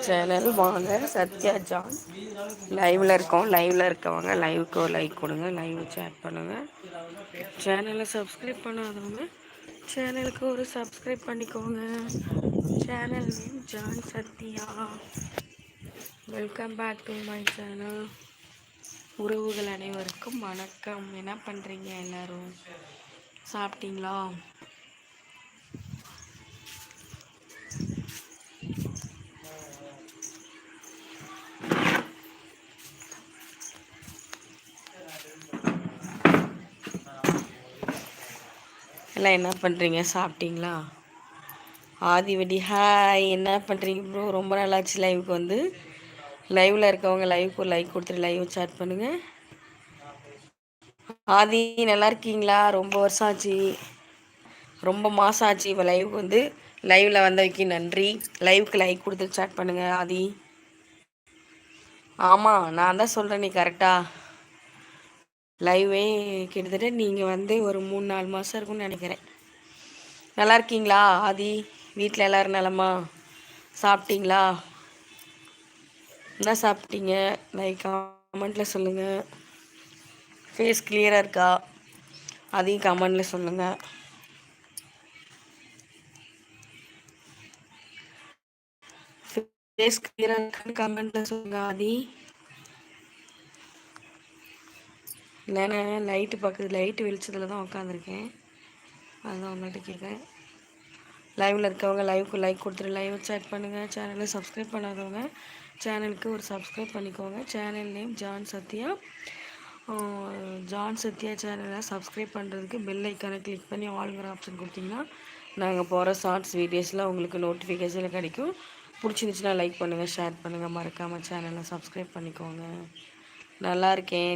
Channel வாங்க Sathya John லைவ்ல இருக்கோம். லைவ்ல இருக்கவங்க லைவுக்கு ஒரு லைக் கொடுங்க, லைவ் சேட் பண்ணுங்க. சேனலை சப்ஸ்கிரைப் பண்ணாதவங்க சேனலுக்கு ஒரு சப்ஸ்கிரைப் பண்ணிக்கோங்க. Channel name John Sathya. Welcome back to my channel. உறவுகள் அனைவருக்கும் வணக்கம். என்ன பண்ணுறீங்க எல்லாரும்? சாப்பிட்டீங்களா? எல்லாம் என்ன பண்ணுறீங்க? சாப்பிட்டீங்களா? ஆதிவடி ஹாய், என்ன பண்ணுறீங்க ப்ரோ? ரொம்ப நல்லாச்சு லைவுக்கு வந்து. லைவில் இருக்கவங்க லைவுக்கு ஒரு லைக் கொடுத்துட்டு லைவ் சேட் பண்ணுங்கள். ஆதி நல்லா இருக்கீங்களா? ரொம்ப வருஷம் ஆச்சு, ரொம்ப மாதம் ஆச்சு. இப்போ லைவுக்கு வந்து லைவில் வந்தவைக்கு நன்றி. லைவுக்கு லைக் கொடுத்து சேட் பண்ணுங்கள் ஆதி. ஆமாம், நான் தான் சொல்கிறேன், நீ கரெக்டாக லைவே கிட்டத்தட்ட நீங்கள் வந்து ஒரு 3-4 மாதம் இருக்கும்னு நினைக்கிறேன். நல்லா இருக்கீங்களா ஆதி? வீட்டில் எல்லோரும் நலமா? சாப்பிட்டீங்களா? என்ன சாப்பிட்டீங்க? லைக் கமெண்ட்டில் சொல்லுங்கள். ஃபேஸ் கிளியராக இருக்கா? அதையும் கமெண்டில் சொல்லுங்கள். ஃபேஸ் கிளியராக இருக்கான்னு கமெண்டில் சொல்லுங்கள் ஆதி. இல்லைண்ணே, லைட்டு பக்கத்து லைட்டு வெளிச்சத்தில் தான் உட்காந்துருக்கேன், அதுதான் உங்கள்கிட்ட கேட்குறேன். லைவில் இருக்கவங்க லைவுக்கு லைக் கொடுத்துட்டு லைவ் சேட் பண்ணுங்கள். சேனலை சப்ஸ்கிரைப் பண்ணாதவங்க சேனலுக்கு ஒரு சப்ஸ்கிரைப் பண்ணிக்கோங்க. Channel name John Sathya. John Sathya சேனலை சப்ஸ்கிரைப் பண்ணுறதுக்கு பெல் ஐக்கானை கிளிக் பண்ணி ஆளுங்கிற ஆப்ஷன் கொடுத்தீங்கன்னா நாங்கள் போகிற ஷார்ட்ஸ் வீடியோஸில் உங்களுக்கு நோட்டிஃபிகேஷனில் கிடைக்கும். பிடிச்சிருந்துச்சுன்னா லைக் பண்ணுங்கள், ஷேர் பண்ணுங்கள். மறக்காமல் சேனலை சப்ஸ்கிரைப் பண்ணிக்கோங்க. நல்லா இருக்கேன்.